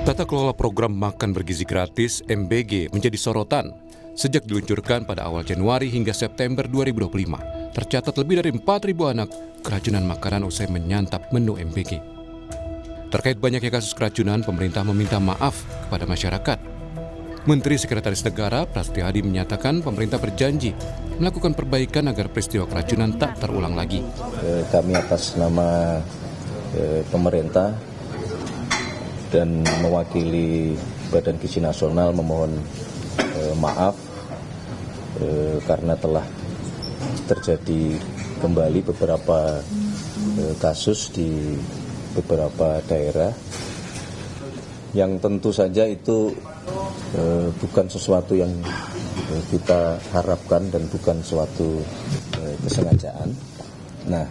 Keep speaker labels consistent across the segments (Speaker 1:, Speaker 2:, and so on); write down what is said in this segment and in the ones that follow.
Speaker 1: Tata kelola program makan bergizi gratis MBG menjadi sorotan. Sejak diluncurkan pada awal Januari hingga September 2025, tercatat lebih dari 4.000 anak keracunan makanan usai menyantap menu MBG. Terkait banyaknya kasus keracunan, pemerintah meminta maaf kepada masyarakat. Menteri Sekretaris Negara Prasetyo Adi menyatakan pemerintah berjanji melakukan perbaikan agar peristiwa keracunan tak terulang lagi.
Speaker 2: Kami atas nama pemerintah dan mewakili Badan Gizi Nasional memohon maaf karena telah terjadi kembali beberapa kasus di beberapa daerah yang tentu saja itu bukan sesuatu yang kita harapkan dan bukan suatu kesengajaan. Nah,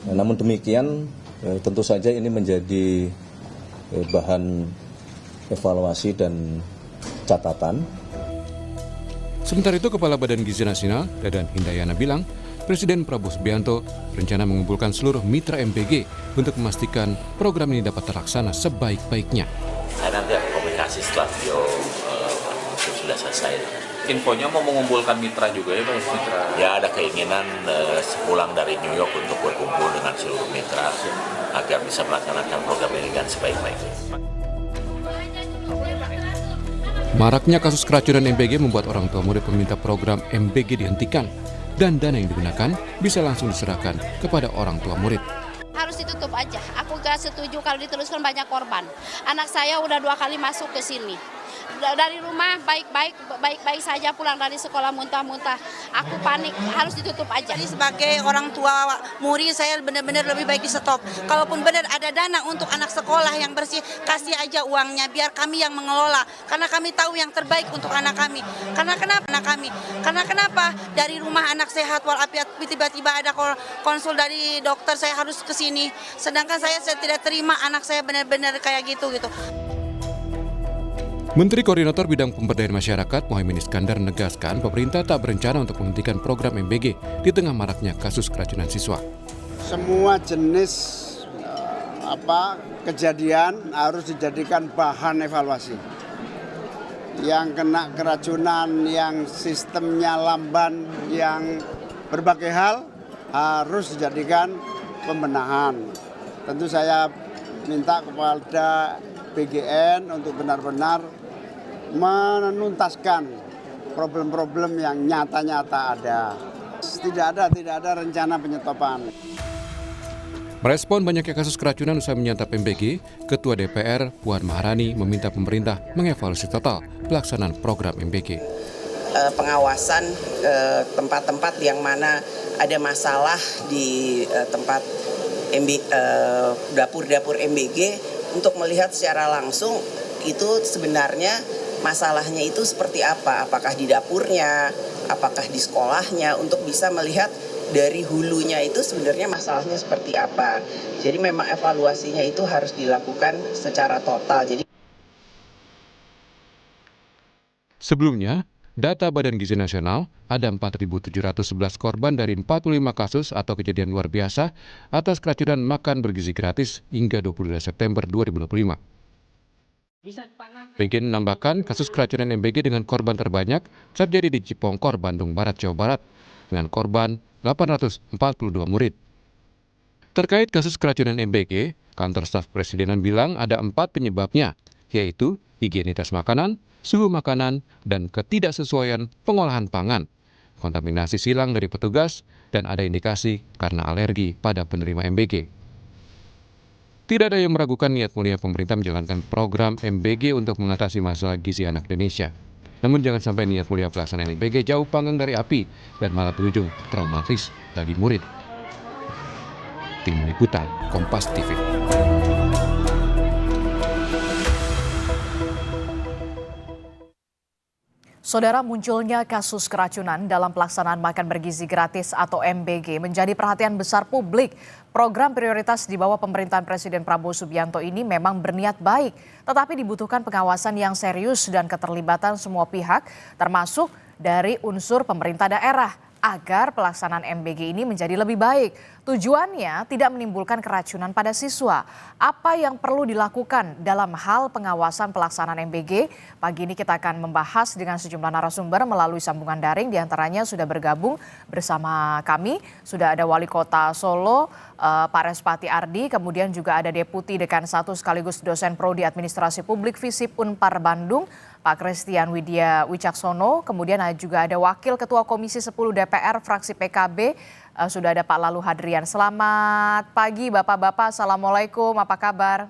Speaker 2: namun demikian tentu saja ini menjadi bahan evaluasi dan catatan.
Speaker 1: Sementara itu, Kepala Badan Gizi Nasional, Dadan Hindayana bilang, Presiden Prabowo Subianto berencana mengumpulkan seluruh mitra MBG untuk memastikan program ini dapat terlaksana sebaik-baiknya.
Speaker 3: Saya nanti akan komunikasi setelah video sudah selesai. Infonya mau mengumpulkan mitra juga ya Pak? Mitra. Ya, ada keinginan pulang dari New York untuk berkumpul dengan seluruh mitra agar bisa melaksanakan program ini dengan sebaik-baiknya.
Speaker 1: Maraknya kasus keracunan MBG membuat orang tua murid meminta program MBG dihentikan dan dana yang digunakan bisa langsung diserahkan kepada orang tua murid.
Speaker 4: Harus ditutup aja. Aku gak setuju kalau diteruskan banyak korban. Anak saya udah 2 kali masuk ke sini. Dari rumah baik-baik saja, pulang dari sekolah muntah-muntah. Aku panik, harus ditutup aja.
Speaker 5: Jadi sebagai orang tua murid, saya benar-benar lebih baik di stop. Kalaupun benar ada dana untuk anak sekolah yang bersih, kasih aja uangnya biar kami yang mengelola. Karena kami tahu yang terbaik untuk anak kami. Karena kenapa dari rumah anak sehat walafiat tiba-tiba ada konsul dari dokter saya harus ke sini. Sedangkan saya tidak terima anak saya benar-benar kayak gitu.
Speaker 1: Menteri Koordinator Bidang Pemberdayaan Masyarakat Muhaimin Iskandar menegaskan pemerintah tak berencana untuk menghentikan program MBG di tengah maraknya kasus keracunan siswa.
Speaker 6: Semua jenis kejadian harus dijadikan bahan evaluasi. Yang kena keracunan, yang sistemnya lamban, yang berbagai hal harus dijadikan pembenahan. Tentu saya minta kepada BGN untuk benar-benar menuntaskan problem-problem yang nyata-nyata ada. Tidak ada rencana penyetopan.
Speaker 1: Merespon banyaknya kasus keracunan usai menyantap MBG, Ketua DPR Puan Maharani meminta pemerintah mengevaluasi total pelaksanaan program MBG.
Speaker 7: Pengawasan tempat-tempat yang mana ada masalah di tempat dapur-dapur MBG untuk melihat secara langsung itu sebenarnya masalahnya itu seperti apa, apakah di dapurnya, apakah di sekolahnya, untuk bisa melihat dari hulunya itu sebenarnya masalahnya seperti apa. Jadi memang evaluasinya itu harus dilakukan secara total.
Speaker 1: Sebelumnya, data Badan Gizi Nasional ada 4.711 korban dari 45 kasus atau kejadian luar biasa atas keracunan makan bergizi gratis hingga 22 September 2025. Pengin menambahkan kasus keracunan MBG dengan korban terbanyak terjadi di Cipongkor, Bandung Barat, Jawa Barat dengan korban 842 murid. Terkait kasus keracunan MBG, Kantor Staf Presidenan bilang ada 4 penyebabnya, yaitu higienitas makanan, suhu makanan, dan ketidaksesuaian pengolahan pangan, kontaminasi silang dari petugas, dan ada indikasi karena alergi pada penerima MBG. Tidak ada yang meragukan niat mulia pemerintah menjalankan program MBG untuk mengatasi masalah gizi anak Indonesia. Namun jangan sampai niat mulia pelaksanaan MBG jauh panggang dari api dan malah berujung traumatis bagi murid. Tim Liputan Kompas TV.
Speaker 8: Saudara, munculnya kasus keracunan dalam pelaksanaan makan bergizi gratis atau MBG menjadi perhatian besar publik. Program prioritas di bawah pemerintahan Presiden Prabowo Subianto ini memang berniat baik, tetapi dibutuhkan pengawasan yang serius dan keterlibatan semua pihak, termasuk dari unsur pemerintah daerah. agar pelaksanaan MBG ini menjadi lebih baik. Tujuannya tidak menimbulkan keracunan pada siswa. Apa yang perlu dilakukan dalam hal pengawasan pelaksanaan MBG? Pagi ini kita akan membahas dengan sejumlah narasumber melalui sambungan daring. Di antaranya sudah bergabung bersama kami, sudah ada Wali Kota Solo, Pak Respati Ardi, kemudian juga ada Deputi Dekan 1 sekaligus dosen Prodi Administrasi Publik FISIP Unpar Bandung, Pak Christian Widya Wicaksono, kemudian juga ada Wakil Ketua Komisi 10 DPR fraksi PKB, sudah ada Pak Lalu Hadrian. Selamat pagi Bapak-Bapak, Assalamualaikum, apa kabar?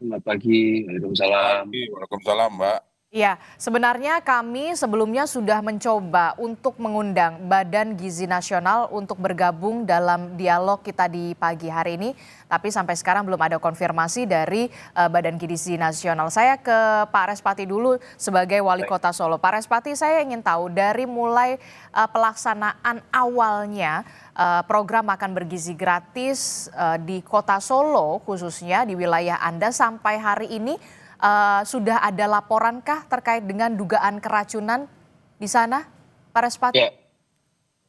Speaker 9: Selamat pagi, Waalaikumsalam.
Speaker 10: Waalaikumsalam, Mbak.
Speaker 8: Ya, sebenarnya kami sebelumnya sudah mencoba untuk mengundang Badan Gizi Nasional untuk bergabung dalam dialog kita di pagi hari ini, tapi sampai sekarang belum ada konfirmasi dari Badan Gizi Nasional. Saya ke Pak Respati dulu sebagai Wali Kota Solo. Pak Respati, saya ingin tahu dari mulai pelaksanaan awalnya program makan bergizi gratis di Kota Solo khususnya di wilayah Anda sampai hari ini, sudah ada laporankah terkait dengan dugaan keracunan di sana, Pak Respati?
Speaker 9: Ya,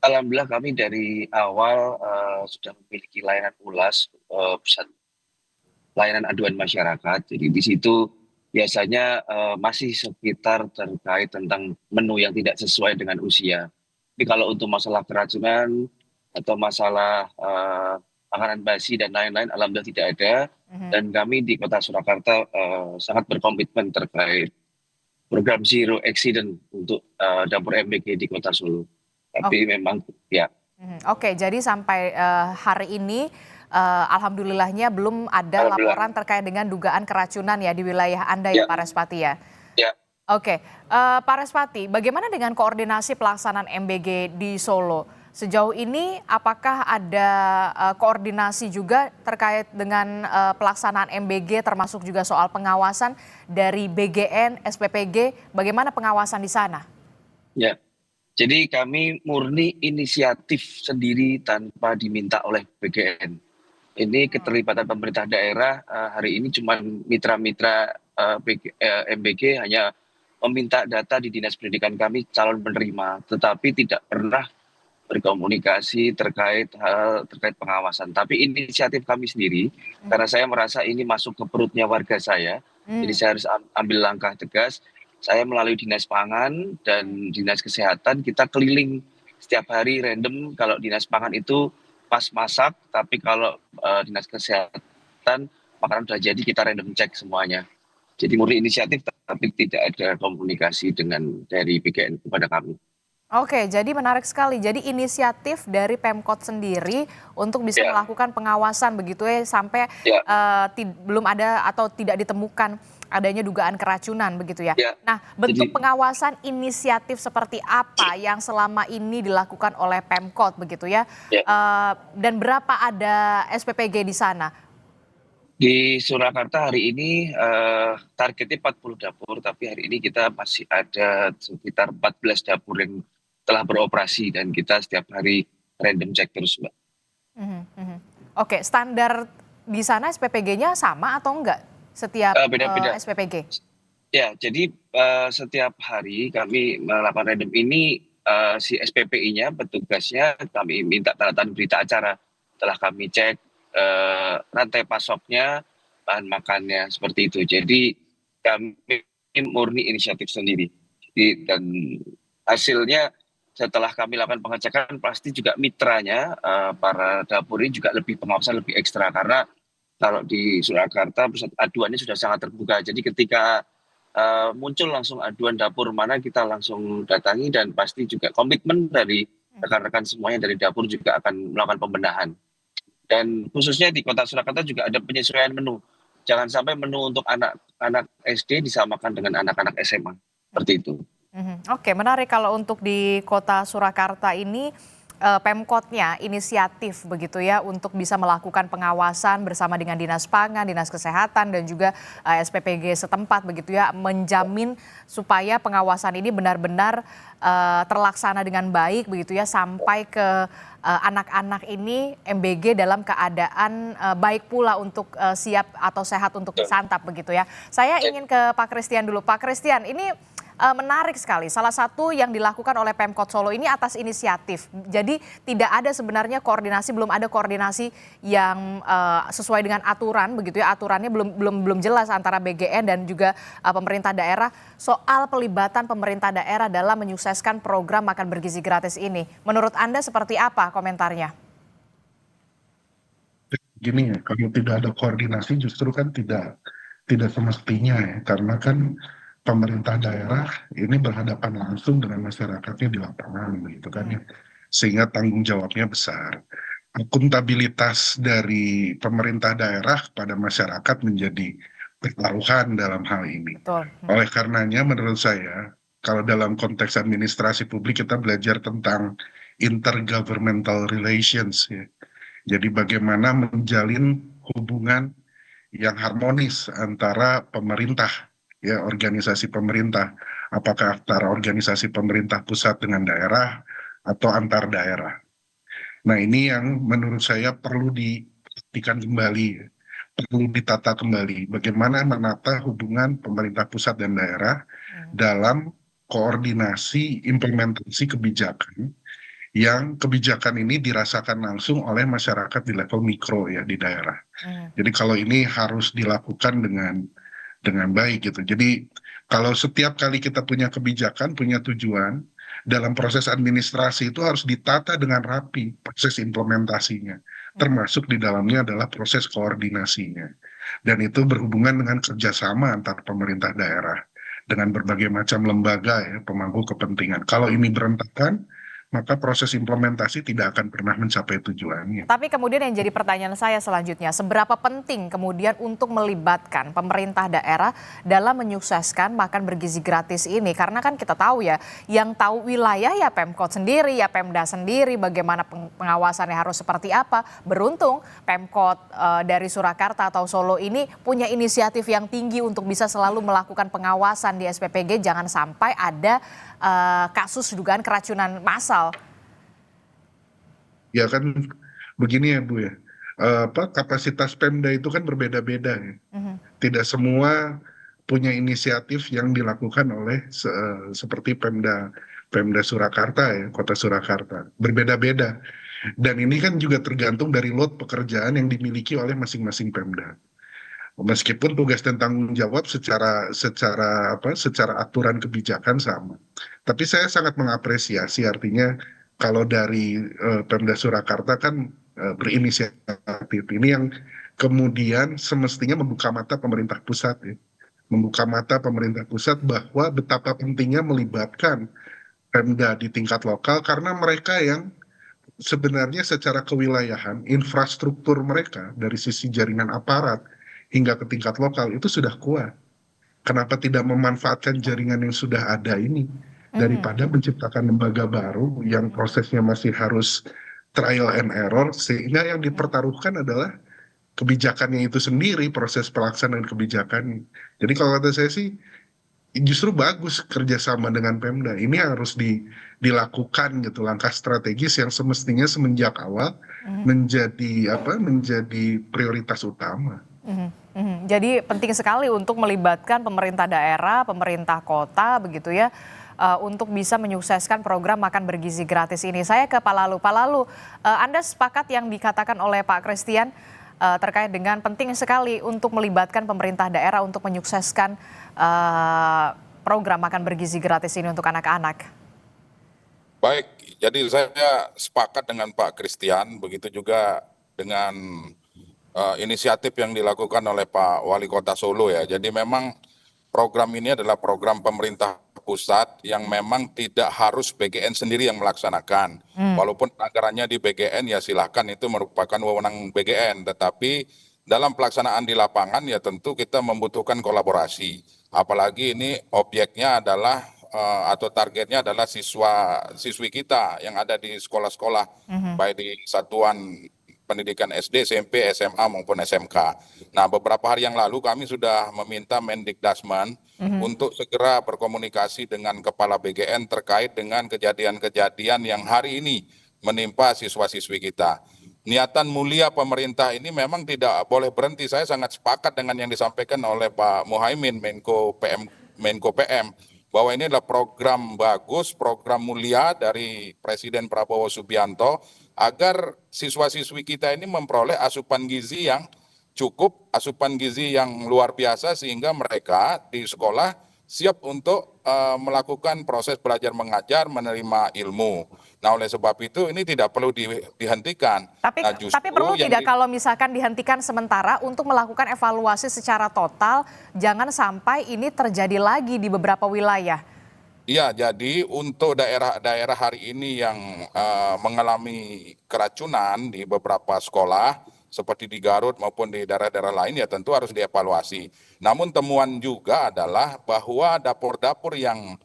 Speaker 9: alhamdulillah kami dari awal sudah memiliki layanan ULAS, pusat layanan aduan masyarakat. Jadi di situ biasanya masih sekitar terkait tentang menu yang tidak sesuai dengan usia. Tapi kalau untuk masalah keracunan atau masalah makanan basi dan lain-lain, alhamdulillah tidak ada. Dan kami di Kota Surakarta sangat berkomitmen terkait program Zero Accident untuk dapur MBG di Kota Solo. Tapi memang ya.
Speaker 8: Oke, jadi sampai hari ini alhamdulillahnya belum ada laporan terkait dengan dugaan keracunan ya di wilayah Anda ya, Pak Respati ya?
Speaker 9: Ya.
Speaker 8: Oke, Pak Respati, bagaimana dengan koordinasi pelaksanaan MBG di Solo? Sejauh ini apakah ada koordinasi juga terkait dengan pelaksanaan MBG termasuk juga soal pengawasan dari BGN, SPPG, bagaimana pengawasan di sana?
Speaker 9: Ya, jadi kami murni inisiatif sendiri tanpa diminta oleh BGN. Ini keterlibatan pemerintah daerah hari ini cuma mitra-mitra MBG hanya meminta data di Dinas Pendidikan kami calon penerima, tetapi tidak pernah berkomunikasi terkait pengawasan. Tapi inisiatif kami sendiri, karena saya merasa ini masuk ke perutnya warga saya, jadi saya harus ambil langkah tegas. Saya melalui Dinas Pangan dan Dinas Kesehatan, kita keliling setiap hari random. Kalau Dinas Pangan itu pas masak, tapi kalau Dinas Kesehatan makanan sudah jadi, kita random cek semuanya. Jadi murni inisiatif, tapi tidak ada komunikasi dari BGN kepada kami.
Speaker 8: Oke, jadi menarik sekali. Jadi inisiatif dari Pemkot sendiri untuk bisa melakukan pengawasan begitu ya sampai belum ada atau tidak ditemukan adanya dugaan keracunan begitu ya. Nah, bentuk pengawasan inisiatif seperti apa yang selama ini dilakukan oleh Pemkot begitu ya? Dan berapa ada SPPG di sana?
Speaker 9: Di Surakarta hari ini targetnya 40 dapur, tapi hari ini kita masih ada sekitar 14 dapur yang telah beroperasi dan kita setiap hari random cek terus, Mbak.
Speaker 8: Oke, standar di sana SPPG-nya sama atau enggak setiap
Speaker 9: beda-beda.
Speaker 8: SPPG?
Speaker 9: Ya, jadi setiap hari kami melakukan random ini, si SPPI-nya, petugasnya kami minta tanda tangan berita acara. Setelah kami cek rantai pasoknya, bahan makannya, seperti itu. Jadi kami murni inisiatif sendiri. Dan hasilnya setelah kami lakukan pengecekan, pasti juga mitranya, para dapur ini juga lebih pengawasan lebih ekstra. Karena kalau di Surakarta pusat aduannya sudah sangat terbuka. Jadi ketika muncul langsung aduan dapur mana, kita langsung datangi dan pasti juga komitmen dari rekan-rekan semuanya dari dapur juga akan melakukan pembenahan. Dan khususnya di Kota Surakarta juga ada penyesuaian menu. Jangan sampai menu untuk anak-anak SD disamakan dengan anak-anak SMA. Seperti itu.
Speaker 8: Oke, menarik kalau untuk di Kota Surakarta ini Pemkotnya inisiatif begitu ya untuk bisa melakukan pengawasan bersama dengan Dinas Pangan, Dinas Kesehatan dan juga SPPG setempat begitu ya, menjamin supaya pengawasan ini benar-benar terlaksana dengan baik begitu ya sampai ke anak-anak ini MBG dalam keadaan baik pula untuk siap atau sehat untuk disantap begitu ya. Saya ingin ke Pak Christian dulu. Pak Christian, ini menarik sekali. Salah satu yang dilakukan oleh Pemkot Solo ini atas inisiatif. Jadi tidak ada sebenarnya koordinasi, belum ada koordinasi yang sesuai dengan aturan begitu ya. Aturannya belum jelas antara BGN dan juga pemerintah daerah soal pelibatan pemerintah daerah dalam menyukseskan program makan bergizi gratis ini. Menurut Anda seperti apa komentarnya?
Speaker 10: Gini ya, kalau tidak ada koordinasi justru kan tidak semestinya ya, karena kan pemerintah daerah ini berhadapan langsung dengan masyarakatnya di lapangan gitu kan ya, sehingga tanggung jawabnya besar. Akuntabilitas dari pemerintah daerah pada masyarakat menjadi pertaruhan dalam hal ini.
Speaker 8: Betul.
Speaker 10: Oleh karenanya menurut saya, kalau dalam konteks administrasi publik kita belajar tentang intergovernmental relations ya. Jadi bagaimana menjalin hubungan yang harmonis antara pemerintah, ya organisasi pemerintah, apakah antara organisasi pemerintah pusat dengan daerah atau antar daerah. Nah ini yang menurut saya perlu diperhatikan kembali, perlu ditata kembali, bagaimana menata hubungan pemerintah pusat dan daerah dalam koordinasi implementasi kebijakan, yang kebijakan ini dirasakan langsung oleh masyarakat di level mikro ya di daerah. Jadi kalau ini harus dilakukan dengan baik gitu. Jadi kalau setiap kali kita punya kebijakan, punya tujuan, dalam proses administrasi itu harus ditata dengan rapi proses implementasinya. Termasuk di dalamnya adalah proses koordinasinya. Dan itu berhubungan dengan kerjasama antar pemerintah daerah dengan berbagai macam lembaga ya, pemangku kepentingan. Kalau ini berantakan, maka proses implementasi tidak akan pernah mencapai tujuannya.
Speaker 8: Tapi kemudian yang jadi pertanyaan saya selanjutnya, seberapa penting kemudian untuk melibatkan pemerintah daerah dalam menyukseskan makan bergizi gratis ini? Karena kan kita tahu ya, yang tahu wilayah ya Pemkot sendiri, ya Pemda sendiri, bagaimana pengawasannya harus seperti apa. Beruntung Pemkot dari Surakarta atau Solo ini punya inisiatif yang tinggi untuk bisa selalu melakukan pengawasan di SPPG, jangan sampai ada kasus dugaan keracunan massal.
Speaker 10: Ya kan begini ya Bu ya, kapasitas Pemda itu kan berbeda-beda ya. Tidak semua punya inisiatif yang dilakukan oleh seperti Pemda Surakarta ya, Kota Surakarta. Berbeda-beda. Dan ini kan juga tergantung dari load pekerjaan yang dimiliki oleh masing-masing Pemda. Meskipun tugas dan tanggung jawab secara aturan kebijakan sama. Tapi saya sangat mengapresiasi, artinya kalau dari Pemda Surakarta kan berinisiatif ini yang kemudian semestinya membuka mata pemerintah pusat ya. Membuka mata pemerintah pusat bahwa betapa pentingnya melibatkan Pemda di tingkat lokal, karena mereka yang sebenarnya secara kewilayahan infrastruktur mereka dari sisi jaringan aparat hingga ke tingkat lokal itu sudah kuat. Kenapa tidak memanfaatkan jaringan yang sudah ada ini daripada menciptakan lembaga baru yang prosesnya masih harus trial and error, sehingga yang dipertaruhkan adalah kebijakannya itu sendiri, proses pelaksanaan kebijakan. Jadi kalau kata saya sih justru bagus kerjasama dengan Pemda. Ini harus dilakukan gitu, langkah strategis yang semestinya semenjak awal menjadi prioritas utama.
Speaker 8: Jadi penting sekali untuk melibatkan pemerintah daerah, pemerintah kota begitu ya, untuk bisa menyukseskan program makan bergizi gratis ini. Saya ke Pak Lalu. Pak Lalu, Anda sepakat yang dikatakan oleh Pak Christian terkait dengan penting sekali untuk melibatkan pemerintah daerah untuk menyukseskan program makan bergizi gratis ini untuk anak-anak?
Speaker 11: Baik, jadi saya sepakat dengan Pak Christian, begitu juga dengan inisiatif yang dilakukan oleh Pak Wali Kota Solo ya. Jadi memang program ini adalah program pemerintah pusat yang memang tidak harus BGN sendiri yang melaksanakan. Walaupun anggarannya di BGN ya silahkan, itu merupakan wewenang BGN. Tetapi dalam pelaksanaan di lapangan ya tentu kita membutuhkan kolaborasi. Apalagi ini objeknya adalah atau targetnya adalah siswi kita yang ada di sekolah-sekolah, baik di satuan pendidikan SD, SMP, SMA maupun SMK. Nah, beberapa hari yang lalu kami sudah meminta Mendikdasmen untuk segera berkomunikasi dengan Kepala BGN terkait dengan kejadian-kejadian yang hari ini menimpa siswa-siswi kita. Niatan mulia pemerintah ini memang tidak boleh berhenti. Saya sangat sepakat dengan yang disampaikan oleh Pak Muhaimin, Menko PM, bahwa ini adalah program bagus, program mulia dari Presiden Prabowo Subianto agar siswa-siswi kita ini memperoleh asupan gizi yang cukup, asupan gizi yang luar biasa sehingga mereka di sekolah siap untuk melakukan proses belajar mengajar, menerima ilmu. Nah, oleh sebab itu ini tidak perlu dihentikan.
Speaker 8: Tapi,
Speaker 11: Nah, justru
Speaker 8: tapi perlu
Speaker 11: yang
Speaker 8: tidak kalau misalkan dihentikan sementara untuk melakukan evaluasi secara total, jangan sampai ini terjadi lagi di beberapa wilayah.
Speaker 11: Iya, jadi untuk daerah-daerah hari ini yang mengalami keracunan di beberapa sekolah, seperti di Garut maupun di daerah-daerah lain, ya tentu harus dievaluasi. Namun temuan juga adalah bahwa dapur-dapur yang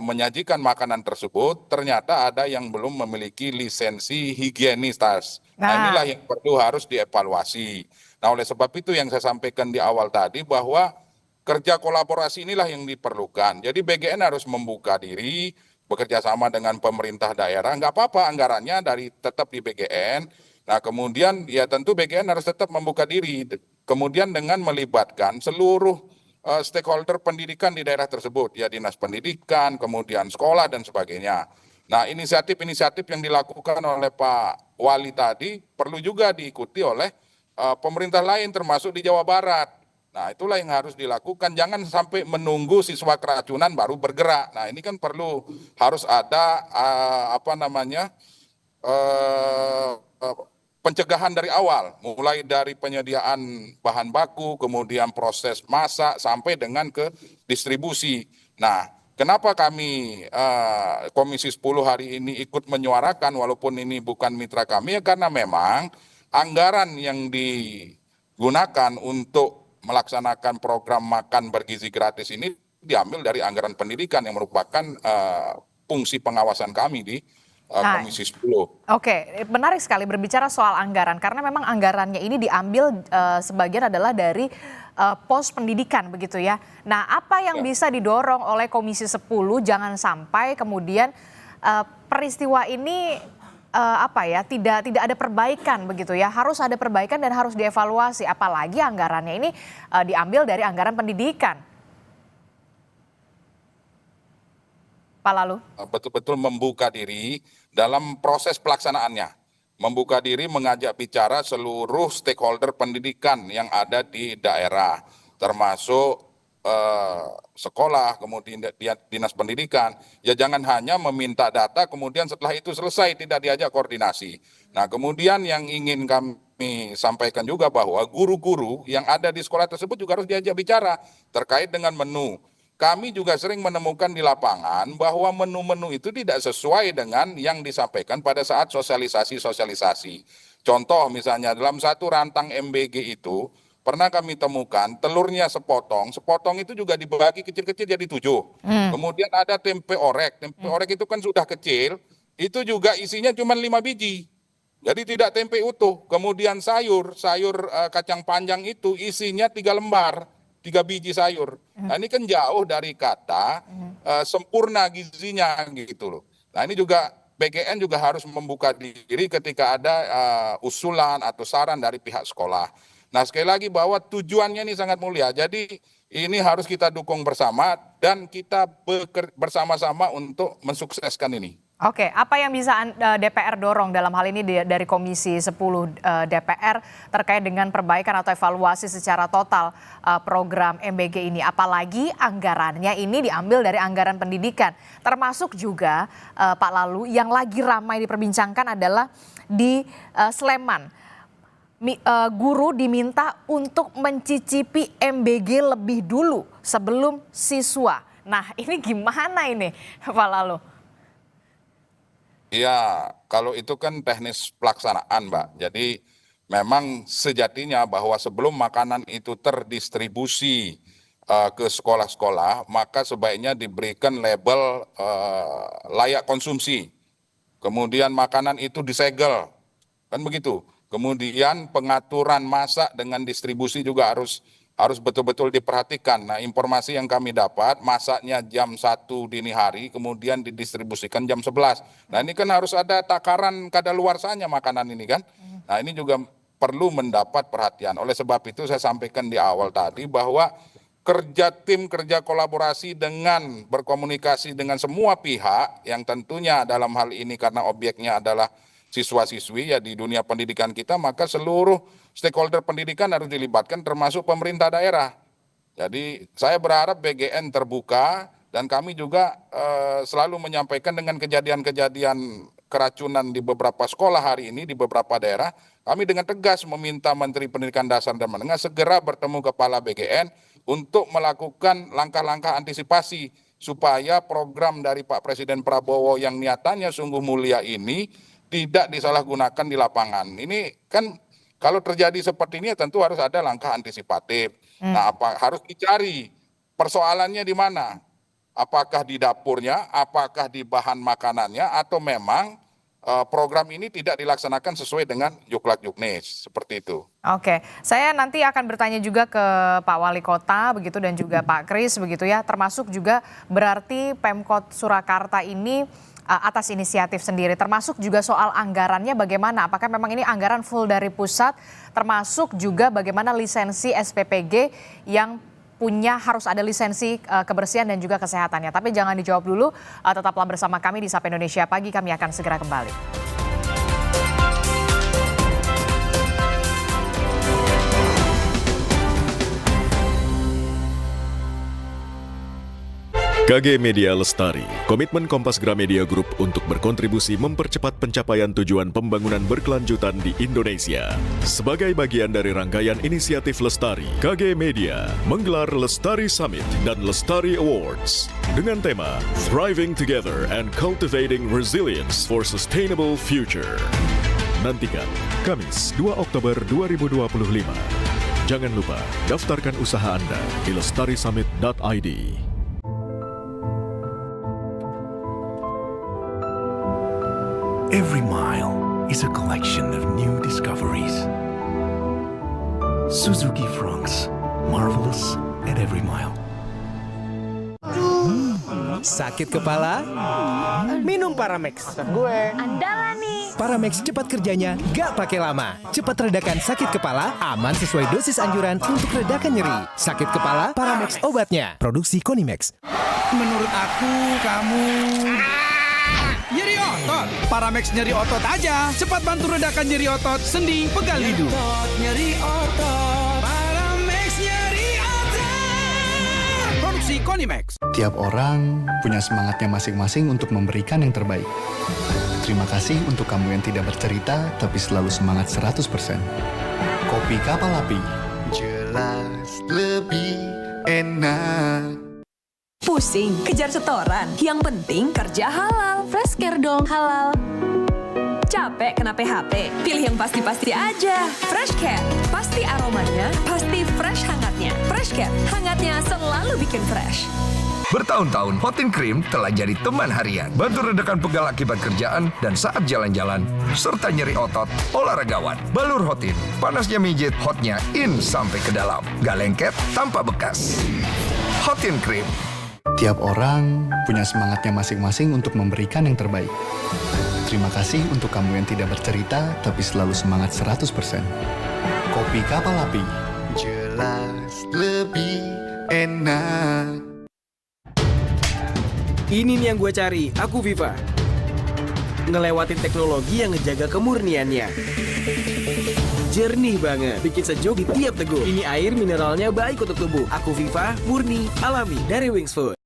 Speaker 11: menyajikan makanan tersebut ternyata ada yang belum memiliki lisensi higienistas. Nah, inilah yang perlu harus dievaluasi. Nah, oleh sebab itu yang saya sampaikan di awal tadi bahwa kerja kolaborasi inilah yang diperlukan. Jadi BGN harus membuka diri, bekerja sama dengan pemerintah daerah. Nggak apa-apa anggarannya tetap di BGN. Nah, kemudian ya tentu BGN harus tetap membuka diri. Kemudian dengan melibatkan seluruh stakeholder pendidikan di daerah tersebut. Ya dinas pendidikan, kemudian sekolah dan sebagainya. Nah, inisiatif-inisiatif yang dilakukan oleh Pak Wali tadi perlu juga diikuti oleh pemerintah lain termasuk di Jawa Barat. Nah, itulah yang harus dilakukan. Jangan sampai menunggu siswa keracunan baru bergerak. Nah, ini kan harus ada pencegahan dari awal, mulai dari penyediaan bahan baku, kemudian proses masak sampai dengan ke distribusi. Nah, kenapa kami Komisi 10 hari ini ikut menyuarakan walaupun ini bukan mitra kami, ya karena memang anggaran yang digunakan untuk melaksanakan program makan bergizi gratis ini diambil dari anggaran pendidikan yang merupakan fungsi pengawasan kami di Komisi 10.
Speaker 8: Oke, menarik sekali berbicara soal anggaran karena memang anggarannya ini diambil sebagian adalah dari pos pendidikan begitu ya. Nah, apa yang bisa didorong oleh Komisi 10 jangan sampai kemudian peristiwa ini tidak ada perbaikan begitu ya, harus ada perbaikan dan harus dievaluasi, apalagi anggarannya ini diambil dari anggaran pendidikan. Pak Lalu.
Speaker 11: Betul-betul membuka diri dalam proses pelaksanaannya, membuka diri mengajak bicara seluruh stakeholder pendidikan yang ada di daerah, termasuk sekolah, kemudian dinas pendidikan. Ya jangan hanya meminta data, kemudian setelah itu selesai tidak diajak koordinasi. Nah, kemudian yang ingin kami sampaikan juga bahwa guru-guru yang ada di sekolah tersebut juga harus diajak bicara terkait dengan menu. Kami juga sering menemukan di lapangan bahwa menu-menu itu tidak sesuai dengan yang disampaikan pada saat sosialisasi. Contoh misalnya dalam satu rantang MBG itu, pernah kami temukan telurnya sepotong itu juga dibagi kecil-kecil jadi 7. Kemudian ada tempe orek itu kan sudah kecil, itu juga isinya cuma 5 biji. Jadi tidak tempe utuh. Kemudian sayur kacang panjang itu isinya 3 lembar, 3 biji sayur. Nah, ini kan jauh dari kata sempurna gizinya gitu loh. Nah, ini juga BGN juga harus membuka diri ketika ada usulan atau saran dari pihak sekolah. Nah, sekali lagi bahwa tujuannya ini sangat mulia. Jadi ini harus kita dukung bersama dan kita bersama-sama untuk mensukseskan ini.
Speaker 8: Oke, apa yang bisa DPR dorong dalam hal ini dari Komisi 10 DPR terkait dengan perbaikan atau evaluasi secara total program MBG ini? Apalagi anggarannya ini diambil dari anggaran pendidikan. Termasuk juga Pak Lalu yang lagi ramai diperbincangkan adalah di Sleman. Guru diminta untuk mencicipi MBG lebih dulu sebelum siswa. Nah, ini gimana ini Pak Lalu?
Speaker 11: Ya, kalau itu kan teknis pelaksanaan, Mbak. Jadi memang sejatinya bahwa sebelum makanan itu terdistribusi ke sekolah-sekolah, maka sebaiknya diberikan label layak konsumsi. Kemudian makanan itu disegel, kan begitu. Kemudian pengaturan masak dengan distribusi juga harus betul-betul diperhatikan. Nah, informasi yang kami dapat, masaknya jam 1 dini hari, kemudian didistribusikan jam 11. Nah, ini kan harus ada takaran kadaluarsanya makanan ini kan. Nah, ini juga perlu mendapat perhatian. Oleh sebab itu saya sampaikan di awal tadi bahwa kerja kolaborasi dengan berkomunikasi dengan semua pihak yang tentunya dalam hal ini karena objeknya adalah siswa-siswi ya di dunia pendidikan kita, maka seluruh stakeholder pendidikan harus dilibatkan termasuk pemerintah daerah. Jadi saya berharap BGN terbuka dan kami juga selalu menyampaikan dengan kejadian-kejadian keracunan di beberapa sekolah hari ini di beberapa daerah, kami dengan tegas meminta Menteri Pendidikan Dasar dan Menengah segera bertemu Kepala BGN untuk melakukan langkah-langkah antisipasi supaya program dari Pak Presiden Prabowo yang niatannya sungguh mulia ini tidak disalahgunakan di lapangan. Ini kan kalau terjadi seperti ini tentu harus ada langkah antisipatif. Nah, harus dicari persoalannya di mana? Apakah di dapurnya, apakah di bahan makanannya, atau memang program ini tidak dilaksanakan sesuai dengan Juklak-Juknis, seperti itu.
Speaker 8: Oke, saya nanti akan bertanya juga ke Pak Wali Kota begitu dan juga Pak Kris begitu ya, termasuk juga berarti Pemkot Surakarta ini atas inisiatif sendiri, termasuk juga soal anggarannya bagaimana, apakah memang ini anggaran full dari pusat, termasuk juga bagaimana lisensi SPPG yang harus ada lisensi kebersihan dan juga kesehatannya. Tapi jangan dijawab dulu, tetaplah bersama kami di Sapa Indonesia Pagi, kami akan segera kembali.
Speaker 12: KG Media Lestari, komitmen Kompas Gramedia Group untuk berkontribusi mempercepat pencapaian tujuan pembangunan berkelanjutan di Indonesia. Sebagai bagian dari rangkaian inisiatif Lestari, KG Media menggelar Lestari Summit dan Lestari Awards dengan tema Thriving Together and Cultivating Resilience for Sustainable Future. Nantikan Kamis 2 Oktober 2025. Jangan lupa daftarkan usaha Anda di lestarisummit.id.
Speaker 13: Every mile is a collection of new discoveries. Suzuki Franks, marvelous at every mile.
Speaker 14: Sakit kepala? Minum Paramex.
Speaker 15: Andalan nih.
Speaker 14: Paramex cepat kerjanya, gak pakai lama. Cepat redakan sakit kepala, aman sesuai dosis anjuran untuk redakan nyeri. Sakit kepala, Paramex obatnya. Produksi Konimex.
Speaker 16: Menurut aku, kamu... nyeri otot. Paramex nyeri otot aja. Cepat bantu redakan nyeri otot, sendi, pegal lidu. Nyeri otot. Paramex nyeri otot. Produksi Konimex.
Speaker 17: Tiap orang punya semangatnya masing-masing untuk memberikan yang terbaik. Terima kasih untuk kamu yang tidak bercerita, tapi selalu semangat 100%. Kopi Kapal Api. Jelas lebih enak.
Speaker 15: Pusing, kejar setoran. Yang penting kerja halal. Fresh Care dong, halal. Capek kena PHP? Pilih yang pasti-pasti aja. Fresh Care. Pasti aromanya, pasti fresh hangatnya. Fresh Care, hangatnya selalu bikin fresh.
Speaker 18: Bertahun-tahun, Hotin Cream telah jadi teman harian. Bantu redakan pegal akibat kerjaan dan saat jalan-jalan, serta nyeri otot olahragawan. Balur Hotin, panasnya mijit, hotnya in sampai ke dalam. Gak lengket, tanpa bekas. Hotin Cream.
Speaker 17: Tiap orang punya semangatnya masing-masing untuk memberikan yang terbaik. Terima kasih untuk kamu yang tidak bercerita, tapi selalu semangat 100%. Kopi Kapal Api. Jelas lebih enak.
Speaker 14: Ini nih yang gue cari, aku Viva. Ngelewatin teknologi yang ngejaga kemurniannya. Jernih banget, bikin sejuk di tiap teguk. Ini air mineralnya baik untuk tubuh. Aku Viva, murni, alami dari Wings Food.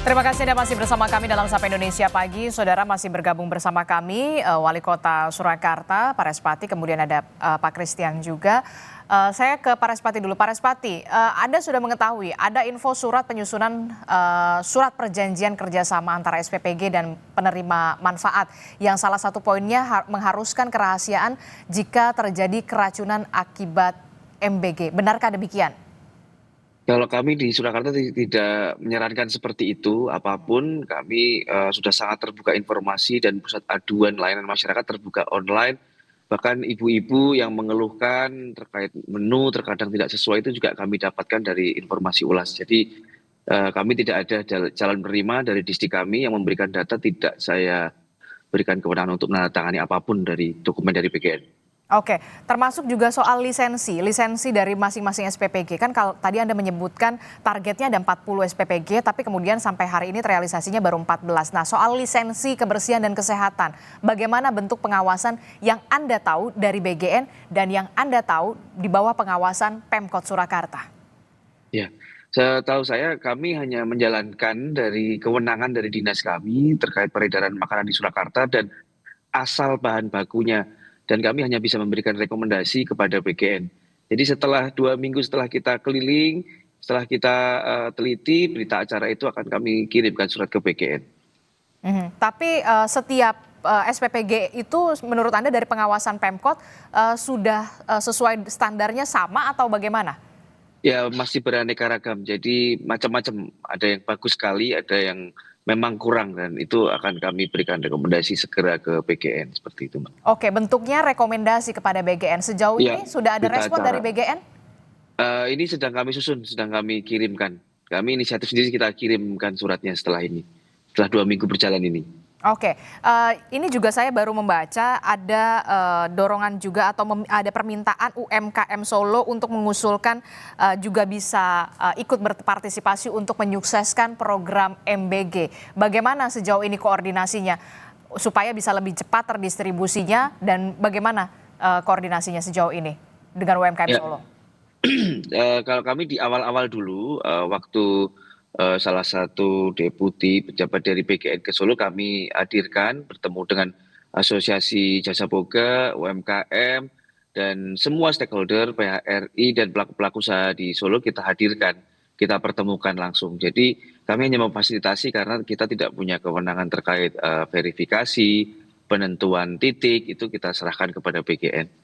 Speaker 8: Terima kasih Anda masih bersama kami dalam Sapa Indonesia Pagi. Saudara masih bergabung bersama kami, Wali Kota Surakarta, Pak Respati, kemudian ada Pak Kristian juga. Saya ke Pak Respati dulu. Pak Respati, Anda sudah mengetahui ada info surat penyusunan surat perjanjian kerjasama antara SPPG dan penerima manfaat yang salah satu poinnya mengharuskan kerahasiaan jika terjadi keracunan akibat MBG. Benarkah demikian?
Speaker 9: Kalau kami di Surakarta tidak menyarankan seperti itu, apapun kami sudah sangat terbuka informasi dan pusat aduan layanan masyarakat terbuka online. Bahkan ibu-ibu yang mengeluhkan terkait menu terkadang tidak sesuai itu juga kami dapatkan dari informasi ulas. Jadi kami tidak ada jalan menerima dari distrik kami yang memberikan data tidak saya berikan kewenangan untuk menandatangani apapun dari dokumen dari BGN.
Speaker 8: Oke, termasuk juga soal lisensi dari masing-masing SPPG. Kan kalau tadi Anda menyebutkan targetnya ada 40 SPPG, tapi kemudian sampai hari ini realisasinya baru 14. Nah, soal lisensi kebersihan dan kesehatan, bagaimana bentuk pengawasan yang Anda tahu dari BGN dan yang Anda tahu di bawah pengawasan Pemkot Surakarta?
Speaker 9: Ya, setahu saya kami hanya menjalankan dari kewenangan dari dinas kami terkait peredaran makanan di Surakarta dan asal bahan bakunya. Dan kami hanya bisa memberikan rekomendasi kepada BGN. Jadi setelah 2 minggu setelah kita keliling, setelah kita teliti, berita acara itu akan kami kirimkan surat ke BGN.
Speaker 8: Tapi setiap SPPG itu menurut Anda dari pengawasan Pemkot sudah sesuai standarnya sama atau bagaimana?
Speaker 9: Ya masih beraneka ragam, jadi macam-macam. Ada yang bagus sekali, ada yang memang kurang, dan itu akan kami berikan rekomendasi segera ke BGN seperti itu, Mbak.
Speaker 8: Oke, bentuknya rekomendasi kepada BGN. Sejauh ini sudah ada respon dari BGN?
Speaker 9: Ini sedang kami susun, sedang kami kirimkan. Kami inisiatif sendiri kita kirimkan suratnya setelah ini, setelah 2 minggu berjalan ini.
Speaker 8: Oke, ini juga saya baru membaca ada dorongan juga atau ada permintaan UMKM Solo untuk mengusulkan juga bisa ikut berpartisipasi untuk menyukseskan program MBG. Bagaimana sejauh ini koordinasinya supaya bisa lebih cepat terdistribusinya dan bagaimana koordinasinya sejauh ini dengan UMKM Solo?
Speaker 9: Kalau kami di awal-awal dulu waktu salah satu deputi pejabat dari BGN ke Solo kami hadirkan bertemu dengan Asosiasi Jasa Boga, UMKM, dan semua stakeholder PHRI dan pelaku-pelaku usaha di Solo kita hadirkan, kita pertemukan langsung. Jadi kami hanya memfasilitasi karena kita tidak punya kewenangan terkait verifikasi, penentuan titik, itu kita serahkan kepada BGN.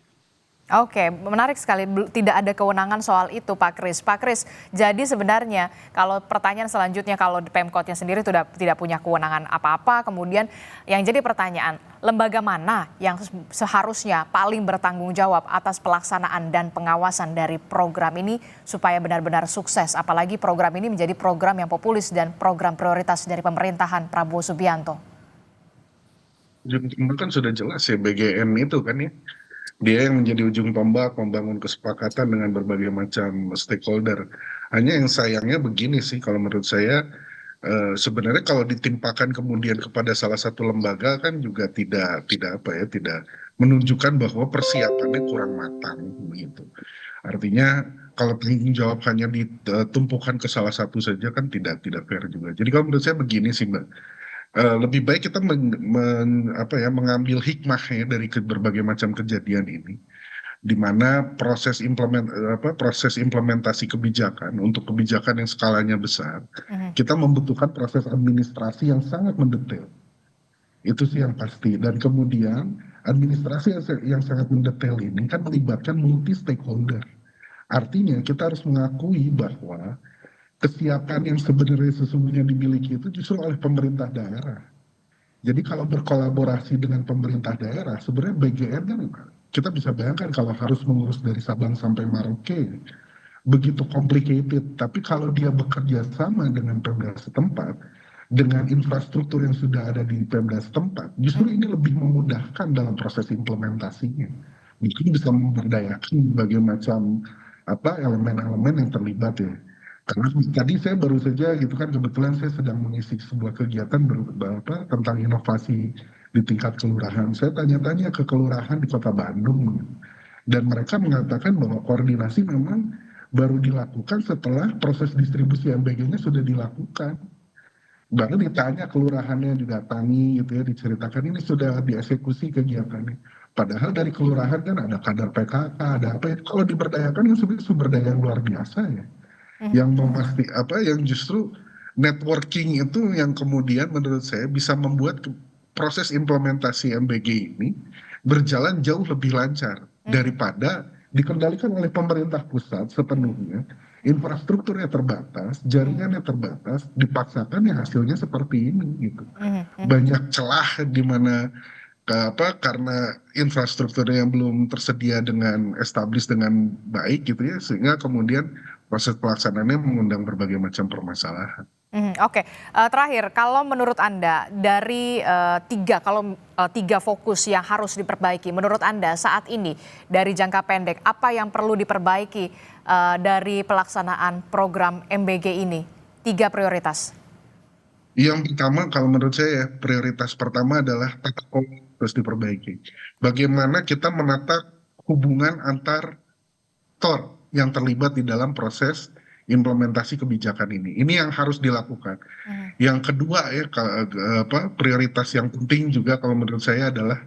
Speaker 8: Oke, menarik sekali. Tidak ada kewenangan soal itu, Pak Kris. Pak Kris, jadi sebenarnya kalau pertanyaan selanjutnya kalau Pemkotnya sendiri tidak punya kewenangan apa-apa, kemudian yang jadi pertanyaan, lembaga mana yang seharusnya paling bertanggung jawab atas pelaksanaan dan pengawasan dari program ini supaya benar-benar sukses, apalagi program ini menjadi program yang populis dan program prioritas dari pemerintahan Prabowo Subianto?
Speaker 10: Kan sudah jelas ya, BGN itu kan ya. Dia yang menjadi ujung tombak membangun kesepakatan dengan berbagai macam stakeholder. Hanya yang sayangnya begini sih, kalau menurut saya sebenarnya kalau ditimpakan kemudian kepada salah satu lembaga kan juga tidak menunjukkan bahwa persiapannya kurang matang begitu. Artinya kalau tanggung jawab hanya ditumpukan ke salah satu saja kan tidak fair juga. Jadi kalau menurut saya begini sih, Mbak. Lebih baik kita mengambil hikmahnya dari berbagai macam kejadian ini, di mana proses implementasi kebijakan untuk kebijakan yang skalanya besar, kita membutuhkan proses administrasi yang sangat mendetail. Itu sih yang pasti. Dan kemudian administrasi yang sangat mendetail ini kan melibatkan multi stakeholder. Artinya kita harus mengakui bahwa kesiapan yang sebenarnya sesungguhnya dimiliki itu justru oleh pemerintah daerah. Jadi kalau berkolaborasi dengan pemerintah daerah, sebenarnya BGN kan kita bisa bayangkan kalau harus mengurus dari Sabang sampai Merauke, begitu complicated. Tapi kalau dia bekerja sama dengan Pemda setempat, dengan infrastruktur yang sudah ada di Pemda setempat, justru ini lebih memudahkan dalam proses implementasinya. Mungkin bisa memberdayakan berbagai macam elemen-elemen yang terlibat ya. Karena tadi saya baru saja gitu kan, kebetulan saya sedang mengisi sebuah kegiatan tentang inovasi di tingkat kelurahan. Saya tanya-tanya ke kelurahan di Kota Bandung dan mereka mengatakan bahwa koordinasi memang baru dilakukan setelah proses distribusi MBG-nya sudah dilakukan. Baru ditanya kelurahannya, didatangi gitu ya, diceritakan ini sudah dieksekusi kegiatannya. Padahal dari kelurahan kan ada kadar PKK, ada apa ya. Kalau diberdayakan kan sebenarnya sumber daya yang luar biasa ya. Yang yang justru networking itu yang kemudian menurut saya bisa membuat proses implementasi MBG ini berjalan jauh lebih lancar daripada dikendalikan oleh pemerintah pusat sepenuhnya, infrastrukturnya terbatas, jaringannya terbatas, dipaksakan ya hasilnya seperti ini gitu. Banyak celah di mana karena infrastrukturnya yang belum tersedia dengan established dengan baik gitu ya, sehingga kemudian proses pelaksanaannya mengundang berbagai macam permasalahan.
Speaker 8: Oke. Terakhir, kalau menurut Anda dari tiga fokus yang harus diperbaiki, menurut Anda saat ini dari jangka pendek apa yang perlu diperbaiki dari pelaksanaan program MBG ini? 3 prioritas.
Speaker 10: Yang pertama, kalau menurut saya prioritas pertama adalah tata kelola harus diperbaiki. Bagaimana kita menata hubungan antar aktor yang terlibat di dalam proses implementasi kebijakan ini. Ini yang harus dilakukan. Yang kedua ya, prioritas yang penting juga kalau menurut saya adalah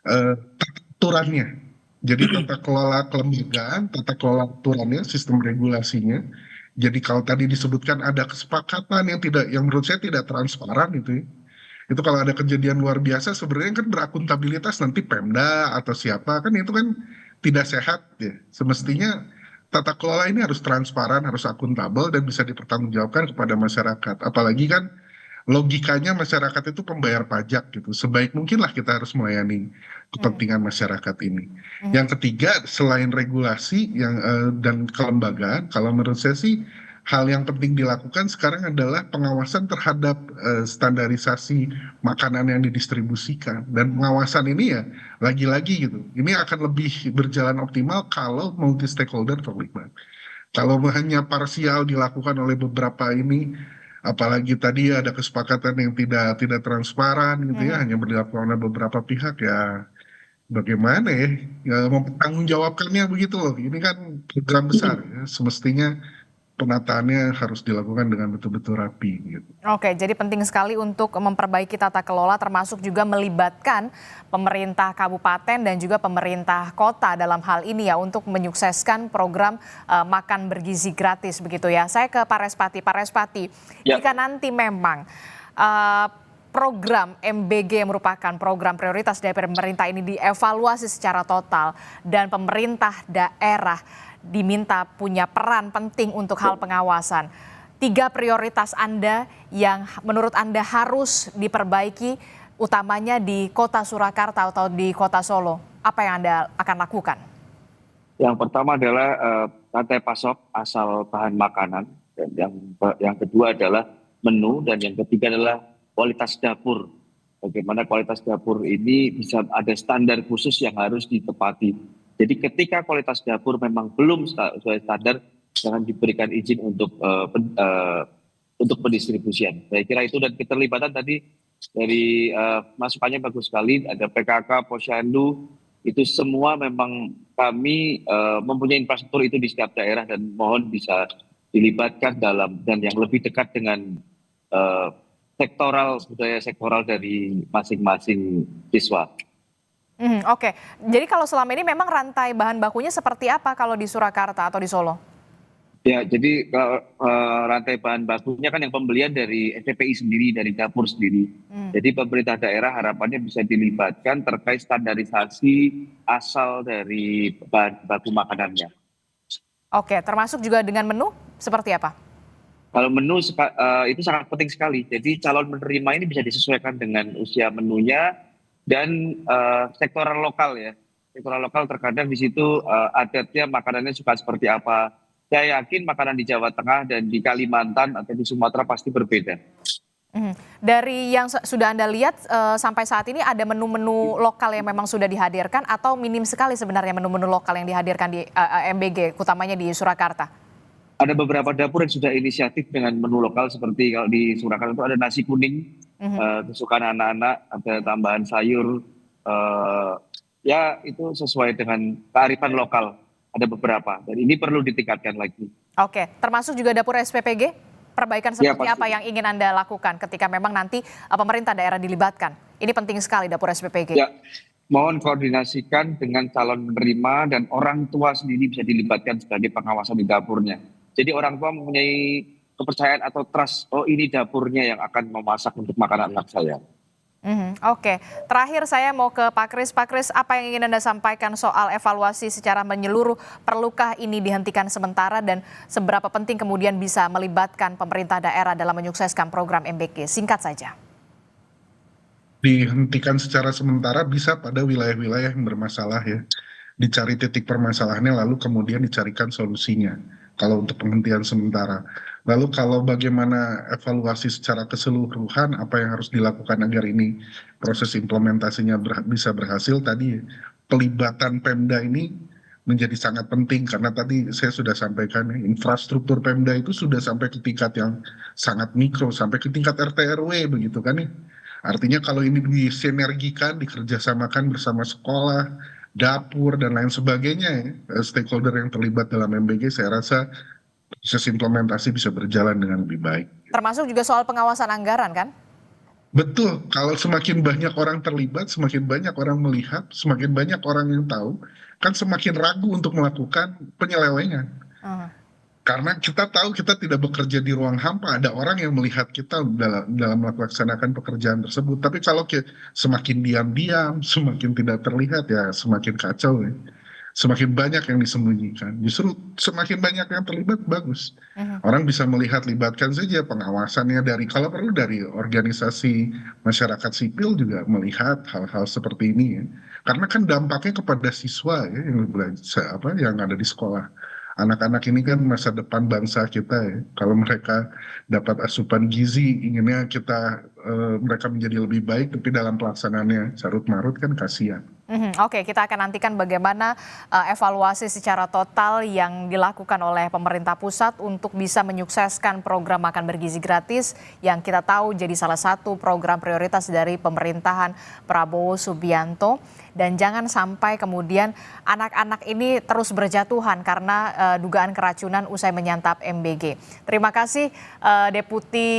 Speaker 10: tata aturannya. Jadi tata kelola kelembagaan, tata kelola aturannya, sistem regulasinya. Jadi kalau tadi disebutkan ada kesepakatan yang menurut saya tidak transparan itu ya. Itu kalau ada kejadian luar biasa sebenarnya kan berakuntabilitas nanti Pemda atau siapa kan itu kan tidak sehat ya. Semestinya tata kelola ini harus transparan, harus akuntabel dan bisa dipertanggungjawabkan kepada masyarakat. Apalagi kan logikanya masyarakat itu pembayar pajak gitu. Sebaik mungkinlah kita harus melayani kepentingan masyarakat ini. Yang ketiga, selain regulasi dan kelembagaan, kalau menurut saya sih hal yang penting dilakukan sekarang adalah pengawasan terhadap standarisasi makanan yang didistribusikan. Dan pengawasan ini ya lagi-lagi gitu. Ini akan lebih berjalan optimal kalau multi stakeholder terlibat. Kalau hanya parsial dilakukan oleh beberapa ini, apalagi tadi ada kesepakatan yang tidak transparan gitu ya, hanya dilakukan oleh beberapa pihak ya. Bagaimana ya mempertanggungjawabkannya begitu loh. Ini kan program besar ya, semestinya penataannya harus dilakukan dengan betul-betul rapi gitu.
Speaker 8: Oke, jadi penting sekali untuk memperbaiki tata kelola termasuk juga melibatkan pemerintah kabupaten dan juga pemerintah kota dalam hal ini ya untuk menyukseskan program makan bergizi gratis begitu ya. Saya ke Pak Respati. Pak Respati, jika nanti memang program MBG yang merupakan program prioritas dari pemerintah ini dievaluasi secara total dan pemerintah daerah diminta punya peran penting untuk hal pengawasan. 3 prioritas Anda yang menurut Anda harus diperbaiki utamanya di Kota Surakarta atau di Kota Solo. Apa yang Anda akan lakukan?
Speaker 9: Yang pertama adalah rantai pasok asal bahan makanan, dan yang kedua adalah menu, dan yang ketiga adalah kualitas dapur. Bagaimana kualitas dapur ini bisa ada standar khusus yang harus ditepati. Jadi ketika kualitas dapur memang belum sesuai standar, jangan diberikan izin untuk pendistribusian. Saya kira itu, dan keterlibatan tadi dari masukannya bagus sekali. Ada PKK, Posyandu, itu semua memang kami mempunyai infrastruktur itu di setiap daerah dan mohon bisa dilibatkan dalam dan yang lebih dekat dengan budaya sektoral dari masing-masing siswa.
Speaker 8: Oke, jadi kalau selama ini memang rantai bahan bakunya seperti apa kalau di Surakarta atau di Solo?
Speaker 9: Ya, jadi rantai bahan bakunya kan yang pembelian dari SPPI sendiri, dari dapur sendiri. Jadi pemerintah daerah harapannya bisa dilibatkan terkait standarisasi asal dari bahan baku makanannya.
Speaker 8: Oke, termasuk juga dengan menu seperti apa?
Speaker 9: Kalau menu itu sangat penting sekali. Jadi calon penerima ini bisa disesuaikan dengan usia menunya dan sektoral lokal ya. Sektoral lokal terkadang di situ adatnya makanannya suka seperti apa. Saya yakin makanan di Jawa Tengah dan di Kalimantan atau di Sumatera pasti berbeda.
Speaker 8: Dari yang sudah Anda lihat sampai saat ini ada menu-menu lokal yang memang sudah dihadirkan atau minim sekali sebenarnya menu-menu lokal yang dihadirkan di MBG, utamanya di Surakarta?
Speaker 9: Ada beberapa dapur yang sudah inisiatif dengan menu lokal, seperti kalau di Surakarta itu ada nasi kuning, kesukaan anak-anak, ada tambahan sayur, ya itu sesuai dengan kearifan lokal, ada beberapa, dan ini perlu ditingkatkan lagi.
Speaker 8: Oke, termasuk juga dapur SPPG, perbaikan seperti apa yang ingin Anda lakukan ketika memang nanti pemerintah daerah dilibatkan? Ini penting sekali dapur SPPG.
Speaker 9: Ya, mohon koordinasikan dengan calon penerima dan orang tua sendiri bisa dilibatkan sebagai pengawasan di dapurnya. Jadi orang tua mempunyai kepercayaan atau trust, oh ini dapurnya yang akan memasak untuk makanan anak saya.
Speaker 8: Oke, terakhir saya mau ke Pak Kris. Pak Kris, apa yang ingin Anda sampaikan soal evaluasi secara menyeluruh? Perlukah ini dihentikan sementara dan seberapa penting kemudian bisa melibatkan pemerintah daerah dalam menyukseskan program MBG? Singkat saja.
Speaker 10: Dihentikan secara sementara bisa pada wilayah-wilayah yang bermasalah ya. Dicari titik permasalahannya lalu kemudian dicarikan solusinya. kalau untuk penghentian sementara. Lalu kalau bagaimana evaluasi secara keseluruhan apa yang harus dilakukan agar ini proses implementasinya bisa berhasil, tadi pelibatan Pemda ini menjadi sangat penting karena tadi saya sudah sampaikan infrastruktur Pemda itu sudah sampai ke tingkat yang sangat mikro, sampai ke tingkat RT RW begitu kan ya. Artinya kalau ini disinergikan, dikerjasamakan bersama sekolah, dapur dan lain sebagainya ya, stakeholder yang terlibat dalam MBG, saya rasa proses implementasi bisa berjalan dengan lebih baik.
Speaker 8: Termasuk juga soal pengawasan anggaran kan?
Speaker 10: Betul, kalau semakin banyak orang terlibat, semakin banyak orang melihat, semakin banyak orang yang tahu, kan semakin ragu untuk melakukan penyelewengan. Karena kita tahu kita tidak bekerja di ruang hampa, ada orang yang melihat kita dalam melaksanakan pekerjaan tersebut. Tapi kalau semakin diam-diam, semakin tidak terlihat ya semakin kacau ya. Semakin banyak yang disembunyikan, justru semakin banyak yang terlibat bagus. Orang bisa melihat, libatkan saja pengawasannya kalau perlu dari organisasi masyarakat sipil juga melihat hal-hal seperti ini ya. Karena kan dampaknya kepada siswa ya yang ada di sekolah. Anak-anak ini kan masa depan bangsa kita ya. Kalau mereka dapat asupan gizi, inginnya mereka menjadi lebih baik, tapi dalam pelaksanaannya carut marut kan kasihan.
Speaker 8: Oke, kita akan nantikan bagaimana evaluasi secara total yang dilakukan oleh pemerintah pusat untuk bisa menyukseskan program makan bergizi gratis yang kita tahu jadi salah satu program prioritas dari pemerintahan Prabowo Subianto. Dan jangan sampai kemudian anak-anak ini terus berjatuhan karena dugaan keracunan usai menyantap MBG. Terima kasih Deputi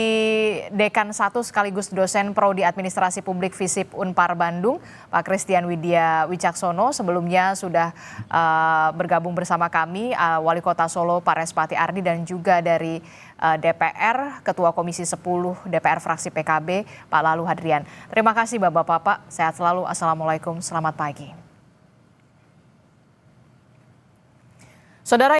Speaker 8: Dekan 1 sekaligus dosen Prodi Administrasi Publik FISIP Unpar Bandung, Pak Christian Widya Wicaksono. Sebelumnya sudah bergabung bersama kami Wali Kota Solo Pak Respati Ardi dan juga dari DPR Ketua Komisi 10 DPR fraksi PKB Pak Lalu Hadrian. Terima kasih Bapak-bapak, sehat selalu. Assalamualaikum, selamat pagi. Saudara